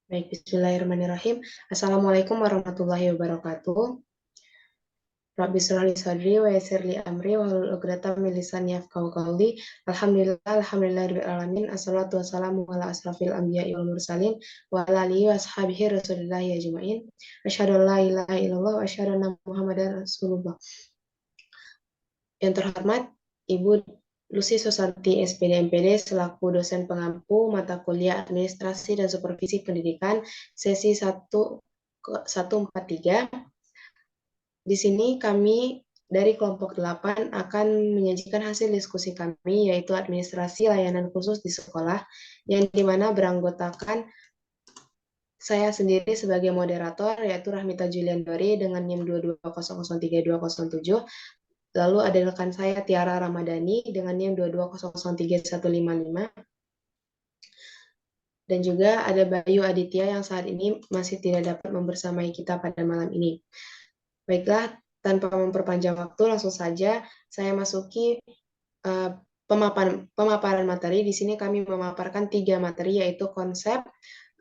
Baik, bismillahirrahmanirrahim. Assalamualaikum warahmatullahi wabarakatuh. Rabbi shrah li sadri wa yassir li amri wahlul 'uqdatam min lisani yafqahu qawli. Alhamdulillahirabbil alamin. Assalatu wassalamu ala asrafil anbiya'i wal mursalin wa ala alihi wa ashabihi rasulillahi ajmain. Asyhadu an la ilaha illallah wa asyhadu anna Muhammadar Rasulullah. Yang terhormat Ibu Lucy Susanti SPD MPD selaku dosen pengampu mata kuliah Administrasi dan Supervisi Pendidikan sesi 143. Di sini kami dari kelompok 8 akan menyajikan hasil diskusi kami, yaitu administrasi layanan khusus di sekolah, yang dimana beranggotakan saya sendiri sebagai moderator, yaitu Rahmita Juliandori dengan NIM 220032207. Lalu ada rekan saya Tiara Ramadhani dengan NIM 2203155. Dan juga ada Bayu Aditya yang saat ini masih tidak dapat membersamai kita pada malam ini. Baiklah, tanpa memperpanjang waktu, langsung saja saya masuki pemaparan materi. Di sini kami memaparkan 3 materi, yaitu konsep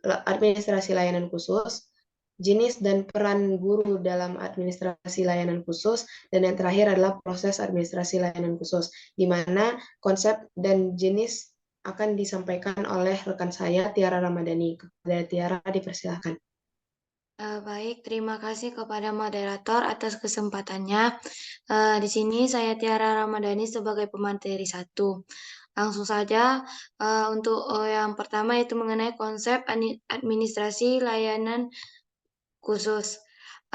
administrasi layanan khusus, jenis dan peran guru dalam administrasi layanan khusus, dan yang terakhir adalah proses administrasi layanan khusus, di mana konsep dan jenis akan disampaikan oleh rekan saya, Tiara Ramadhani. Kepada Tiara, dipersilakan. Baik, terima kasih kepada moderator atas kesempatannya. Di sini saya Tiara Ramadhani sebagai pemateri 1. Langsung saja untuk yang pertama yaitu mengenai konsep administrasi layanan khusus.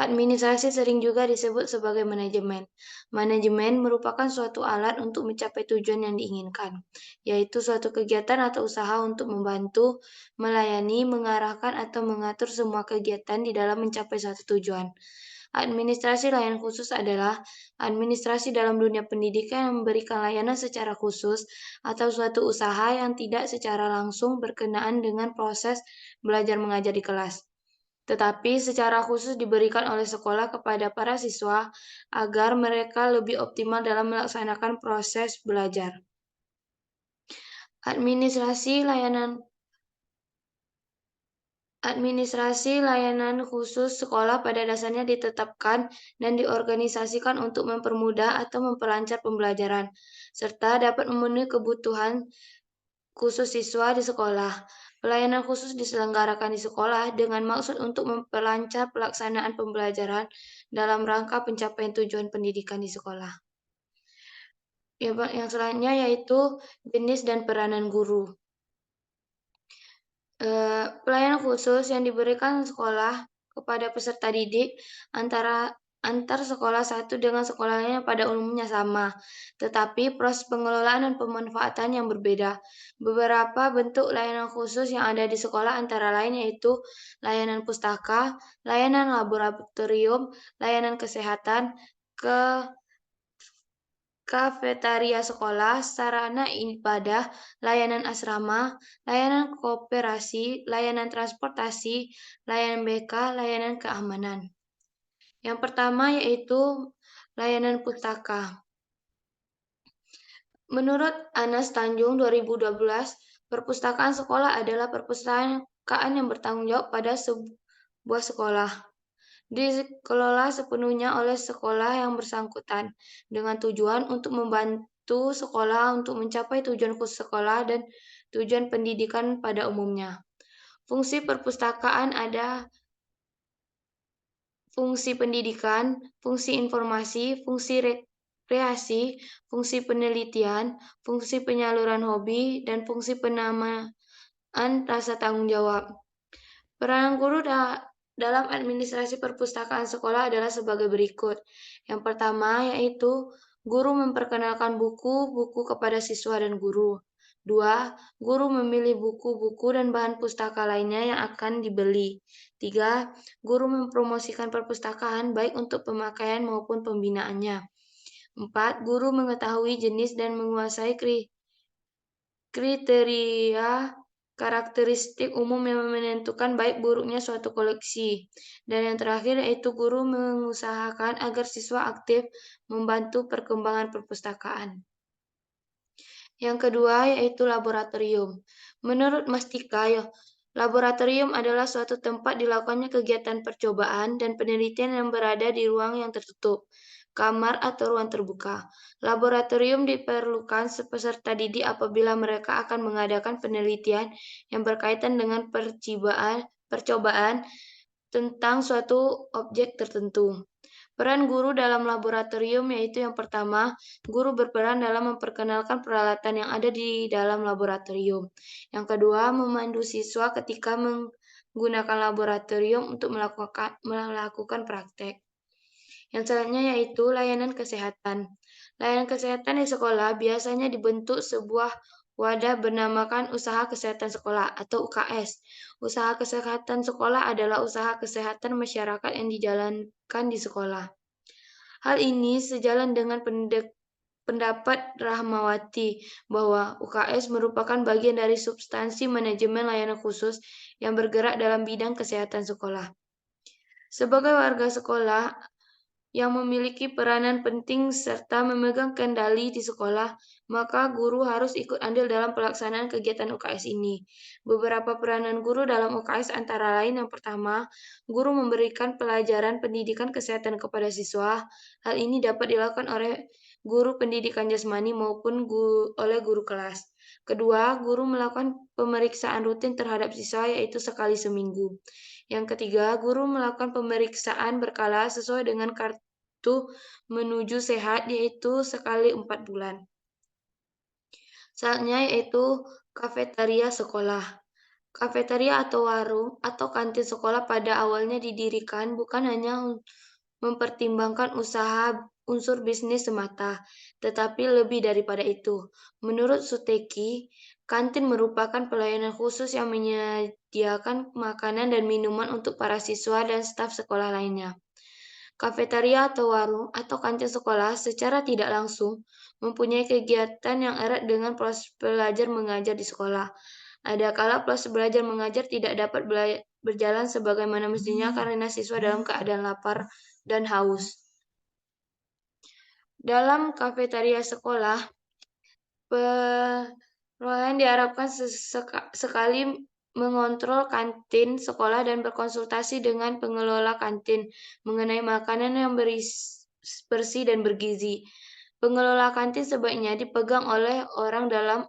Administrasi sering juga disebut sebagai manajemen. Manajemen merupakan suatu alat untuk mencapai tujuan yang diinginkan, yaitu suatu kegiatan atau usaha untuk membantu, melayani, mengarahkan, atau mengatur semua kegiatan di dalam mencapai suatu tujuan. Administrasi layanan khusus adalah administrasi dalam dunia pendidikan yang memberikan layanan secara khusus atau suatu usaha yang tidak secara langsung berkenaan dengan proses belajar mengajar di kelas, tetapi secara khusus diberikan oleh sekolah kepada para siswa agar mereka lebih optimal dalam melaksanakan proses belajar. Administrasi layanan khusus sekolah pada dasarnya ditetapkan dan diorganisasikan untuk mempermudah atau memperlancar pembelajaran, serta dapat memenuhi kebutuhan khusus siswa di sekolah. Pelayanan khusus diselenggarakan di sekolah dengan maksud untuk memperlancar pelaksanaan pembelajaran dalam rangka pencapaian tujuan pendidikan di sekolah. Yang selanjutnya yaitu jenis dan peranan guru. Pelayanan khusus yang diberikan sekolah kepada peserta didik antar sekolah satu dengan sekolah lainnya pada umumnya sama, tetapi proses pengelolaan dan pemanfaatan yang berbeda. Beberapa bentuk layanan khusus yang ada di sekolah antara lain yaitu layanan pustaka, layanan laboratorium, layanan kesehatan, kafetaria sekolah, sarana ibadah, layanan asrama, layanan koperasi, layanan transportasi, layanan BK, layanan keamanan. Yang pertama yaitu layanan pustaka. Menurut Anas Tanjung 2012, perpustakaan sekolah adalah perpustakaan yang bertanggung jawab pada sebuah sekolah. Dikelola sepenuhnya oleh sekolah yang bersangkutan dengan tujuan untuk membantu sekolah untuk mencapai tujuan khusus sekolah dan tujuan pendidikan pada umumnya. Fungsi perpustakaan ada fungsi pendidikan, fungsi informasi, fungsi rekreasi, fungsi penelitian, fungsi penyaluran hobi, dan fungsi penamaan rasa tanggung jawab. Peran guru dalam administrasi perpustakaan sekolah adalah sebagai berikut. Yang pertama yaitu guru memperkenalkan buku-buku kepada siswa dan guru. 2. Guru memilih buku-buku dan bahan pustaka lainnya yang akan dibeli. 3. Guru mempromosikan perpustakaan baik untuk pemakaian maupun pembinaannya. 4. Guru mengetahui jenis dan menguasai kriteria karakteristik umum yang menentukan baik buruknya suatu koleksi. Dan yang terakhir yaitu guru mengusahakan agar siswa aktif membantu perkembangan perpustakaan. Yang kedua yaitu laboratorium. Menurut Mas Tika, Laboratorium adalah suatu tempat dilakukannya kegiatan percobaan dan penelitian yang berada di ruang yang tertutup, kamar atau ruang terbuka. Laboratorium diperlukan peserta didik apabila mereka akan mengadakan penelitian yang berkaitan dengan percobaan tentang suatu objek tertentu. Peran guru dalam laboratorium yaitu yang pertama, guru berperan dalam memperkenalkan peralatan yang ada di dalam laboratorium. Yang kedua, memandu siswa ketika menggunakan laboratorium untuk melakukan praktek. Yang selanjutnya yaitu layanan kesehatan. Layanan kesehatan di sekolah biasanya dibentuk sebuah wadah bernamakan Usaha Kesehatan Sekolah atau UKS. Usaha kesehatan sekolah adalah usaha kesehatan masyarakat yang dijalankan di sekolah. Hal ini sejalan dengan pendapat Rahmawati bahwa UKS merupakan bagian dari substansi manajemen layanan khusus yang bergerak dalam bidang kesehatan sekolah. Sebagai warga sekolah yang memiliki peranan penting serta memegang kendali di sekolah, maka guru harus ikut andil dalam pelaksanaan kegiatan UKS ini. Beberapa peranan guru dalam UKS antara lain yang pertama, guru memberikan pelajaran pendidikan kesehatan kepada siswa. Hal ini dapat dilakukan oleh guru pendidikan jasmani maupun oleh guru kelas. Kedua, guru melakukan pemeriksaan rutin terhadap siswa yaitu sekali seminggu. Yang ketiga, guru melakukan pemeriksaan berkala sesuai dengan kartu menuju sehat yaitu sekali 4 bulan. Selanjutnya yaitu kafetaria sekolah. Kafetaria atau warung atau kantin sekolah pada awalnya didirikan bukan hanya mempertimbangkan unsur bisnis semata, tetapi lebih daripada itu. Menurut Suteki, kantin merupakan pelayanan khusus yang menyediakan makanan dan minuman untuk para siswa dan staf sekolah lainnya. Kafetaria atau warung atau kantin sekolah secara tidak langsung mempunyai kegiatan yang erat dengan proses belajar mengajar di sekolah. Ada kala proses belajar mengajar tidak dapat berjalan sebagaimana mestinya karena siswa dalam keadaan lapar dan haus. Dalam kafetaria sekolah, pengelola diharapkan sekali mengontrol kantin sekolah dan berkonsultasi dengan pengelola kantin mengenai makanan yang bersih dan bergizi. Pengelola kantin sebaiknya dipegang oleh orang dalam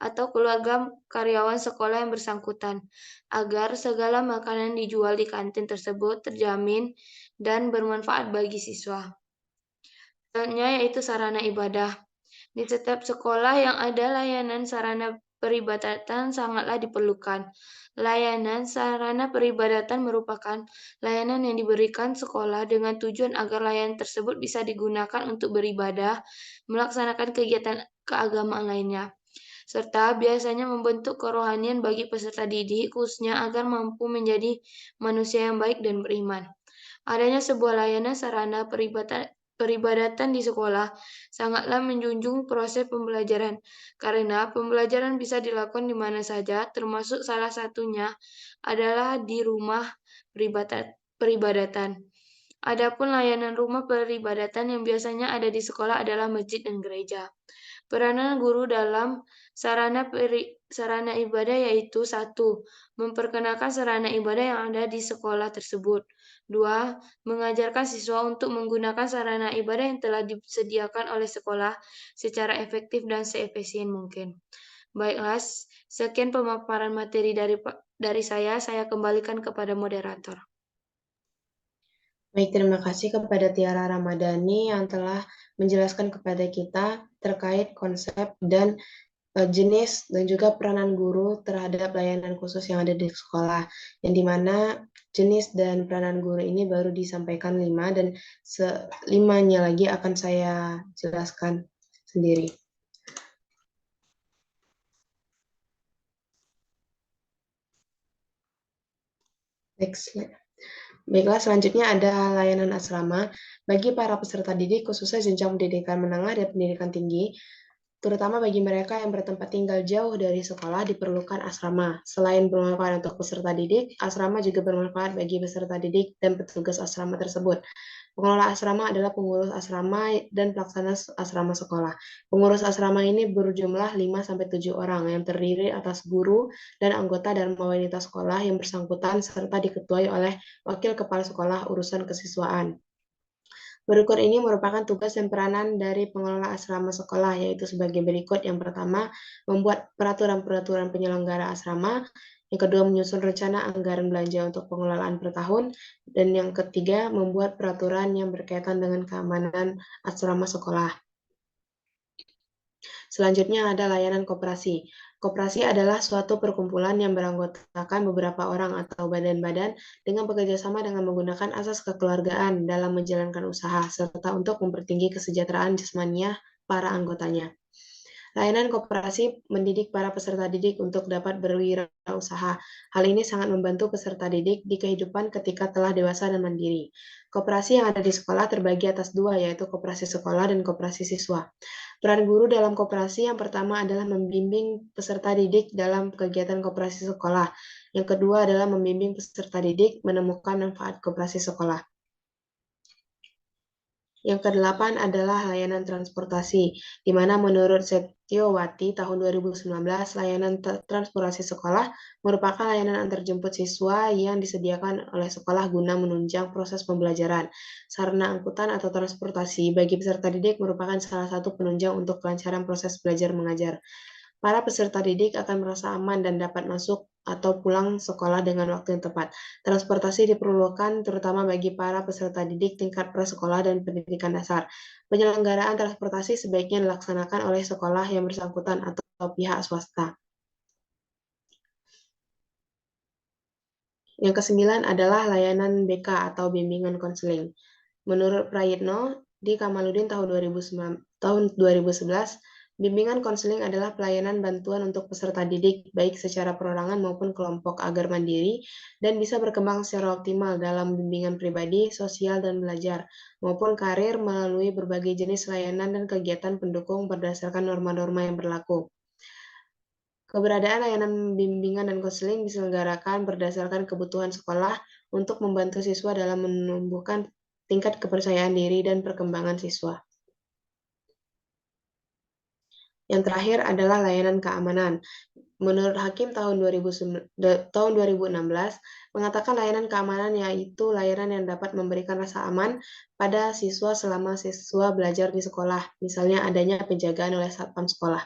atau keluarga karyawan sekolah yang bersangkutan, agar segala makanan dijual di kantin tersebut terjamin dan bermanfaat bagi siswa. Selanjutnya yaitu sarana ibadah. Di setiap sekolah yang ada layanan sarana peribadatan sangatlah diperlukan. Layanan sarana peribadatan merupakan layanan yang diberikan sekolah dengan tujuan agar layanan tersebut bisa digunakan untuk beribadah, melaksanakan kegiatan keagamaan lainnya, serta biasanya membentuk kerohanian bagi peserta didik, khususnya agar mampu menjadi manusia yang baik dan beriman. Adanya sebuah layanan sarana peribadatan di sekolah sangatlah menjunjung proses pembelajaran, karena pembelajaran bisa dilakukan di mana saja, termasuk salah satunya adalah di rumah peribadatan. Adapun layanan rumah peribadatan yang biasanya ada di sekolah adalah masjid dan gereja. Peranan guru dalam sarana ibadah yaitu 1. Memperkenalkan sarana ibadah yang ada di sekolah tersebut. 2. Mengajarkan siswa untuk menggunakan sarana ibadah yang telah disediakan oleh sekolah secara efektif dan seefisien mungkin. Baiklah, sekian pemaparan materi dari saya kembalikan kepada moderator. Baik, terima kasih kepada Tiara Ramadhani yang telah menjelaskan kepada kita terkait konsep dan jenis dan juga peranan guru terhadap layanan khusus yang ada di sekolah, yang dimana jenis dan peranan guru ini baru disampaikan 5 dan 5-nya lagi akan saya jelaskan sendiri. Next slide. Baiklah, selanjutnya ada layanan asrama bagi para peserta didik khususnya jenjang pendidikan menengah dan pendidikan tinggi. Terutama bagi mereka yang bertempat tinggal jauh dari sekolah diperlukan asrama. Selain bermanfaat untuk peserta didik, asrama juga bermanfaat bagi peserta didik dan petugas asrama tersebut. Pengelola asrama adalah pengurus asrama dan pelaksana asrama sekolah. Pengurus asrama ini berjumlah 5-7 orang yang terdiri atas guru dan anggota dharma wanita sekolah yang bersangkutan serta diketuai oleh wakil kepala sekolah urusan kesiswaan. Berikut ini merupakan tugas dan peranan dari pengelola asrama sekolah, yaitu sebagai berikut. Yang pertama, membuat peraturan-peraturan penyelenggara asrama. Yang kedua, menyusun rencana anggaran belanja untuk pengelolaan per tahun. Dan yang ketiga, membuat peraturan yang berkaitan dengan keamanan asrama sekolah. Selanjutnya ada layanan koperasi. Koperasi adalah suatu perkumpulan yang beranggotakan beberapa orang atau badan-badan dengan bekerjasama dengan menggunakan asas kekeluargaan dalam menjalankan usaha, serta untuk mempertinggi kesejahteraan jasmaniah para anggotanya. Layanan koperasi mendidik para peserta didik untuk dapat berwirausaha. Hal ini sangat membantu peserta didik di kehidupan ketika telah dewasa dan mandiri. Koperasi yang ada di sekolah terbagi atas dua, yaitu koperasi sekolah dan koperasi siswa. Peran guru dalam koperasi yang pertama adalah membimbing peserta didik dalam kegiatan koperasi sekolah. Yang kedua adalah membimbing peserta didik menemukan manfaat koperasi sekolah. Yang kedelapan adalah layanan transportasi, di mana menurut Setiowati tahun 2019, layanan transportasi sekolah merupakan layanan antarjemput siswa yang disediakan oleh sekolah guna menunjang proses pembelajaran. Sarana angkutan atau transportasi bagi peserta didik merupakan salah satu penunjang untuk kelancaran proses belajar mengajar. Para peserta didik akan merasa aman dan dapat masuk atau pulang sekolah dengan waktu yang tepat. Transportasi diperlukan terutama bagi para peserta didik tingkat prasekolah dan pendidikan dasar. Penyelenggaraan transportasi sebaiknya dilaksanakan oleh sekolah yang bersangkutan atau pihak swasta. Yang kesembilan adalah layanan BK atau bimbingan konseling. Menurut Prayitno, di Kamaludin tahun 2011, bimbingan konseling adalah pelayanan bantuan untuk peserta didik, baik secara perorangan maupun kelompok agar mandiri, dan bisa berkembang secara optimal dalam bimbingan pribadi, sosial, dan belajar, maupun karir melalui berbagai jenis layanan dan kegiatan pendukung berdasarkan norma-norma yang berlaku. Keberadaan layanan bimbingan dan konseling diselenggarakan berdasarkan kebutuhan sekolah untuk membantu siswa dalam menumbuhkan tingkat kepercayaan diri dan perkembangan siswa. Yang terakhir adalah layanan keamanan. Menurut Hakim tahun 2016 mengatakan layanan keamanan yaitu layanan yang dapat memberikan rasa aman pada siswa selama siswa belajar di sekolah, misalnya adanya penjagaan oleh satpam sekolah.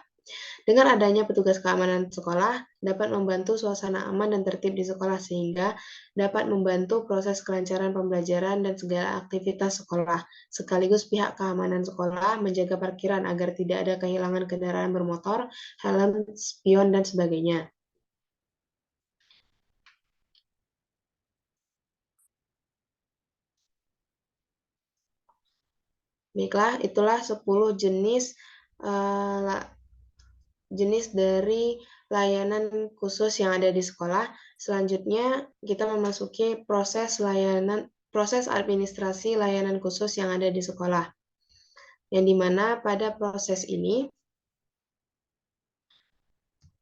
Dengan adanya petugas keamanan sekolah, dapat membantu suasana aman dan tertib di sekolah sehingga dapat membantu proses kelancaran pembelajaran dan segala aktivitas sekolah. Sekaligus pihak keamanan sekolah menjaga parkiran agar tidak ada kehilangan kendaraan bermotor, helm, spion, dan sebagainya. Baiklah, itulah 10 jenis dari layanan khusus yang ada di sekolah. Selanjutnya, kita memasuki proses administrasi layanan khusus yang ada di sekolah. Yang dimana pada proses ini,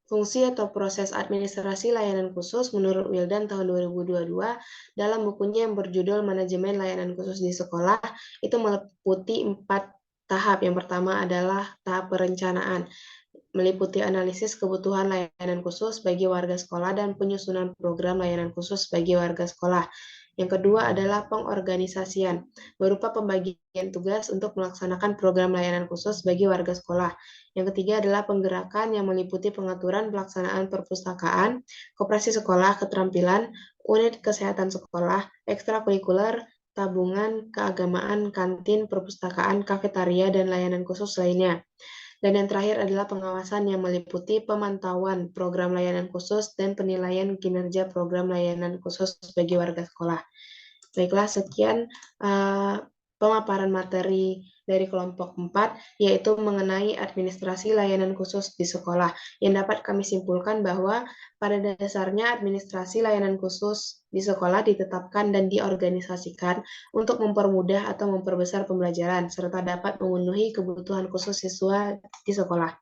fungsi atau proses administrasi layanan khusus menurut Wildan tahun 2022 dalam bukunya yang berjudul Manajemen Layanan Khusus di Sekolah itu meliputi 4 tahap. Yang pertama adalah tahap perencanaan, meliputi analisis kebutuhan layanan khusus bagi warga sekolah dan penyusunan program layanan khusus bagi warga sekolah. Yang kedua adalah pengorganisasian, berupa pembagian tugas untuk melaksanakan program layanan khusus bagi warga sekolah. Yang ketiga adalah penggerakan yang meliputi pengaturan pelaksanaan perpustakaan, koperasi sekolah, keterampilan, unit kesehatan sekolah, ekstrakurikuler, tabungan, keagamaan, kantin, perpustakaan, kafetaria, dan layanan khusus lainnya. Dan yang terakhir adalah pengawasan yang meliputi pemantauan program layanan khusus dan penilaian kinerja program layanan khusus bagi warga sekolah. Baiklah, sekian pemaparan materi dari kelompok 4, yaitu mengenai administrasi layanan khusus di sekolah, yang dapat kami simpulkan bahwa pada dasarnya administrasi layanan khusus di sekolah ditetapkan dan diorganisasikan untuk mempermudah atau memperbesar pembelajaran, serta dapat memenuhi kebutuhan khusus siswa di sekolah.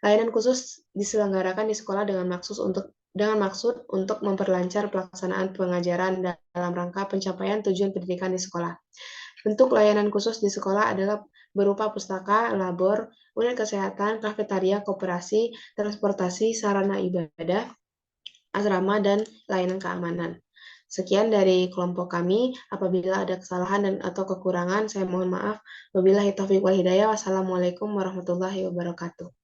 Layanan khusus diselenggarakan di sekolah dengan maksud untuk memperlancar pelaksanaan pengajaran dalam rangka pencapaian tujuan pendidikan di sekolah. Bentuk layanan khusus di sekolah adalah berupa pustaka, labor, unit kesehatan, kafetaria, koperasi, transportasi, sarana ibadah, asrama, dan layanan keamanan. Sekian dari kelompok kami. Apabila ada kesalahan dan atau kekurangan, saya mohon maaf. Wabillahi taufiq wal hidayah. Wassalamualaikum warahmatullahi wabarakatuh.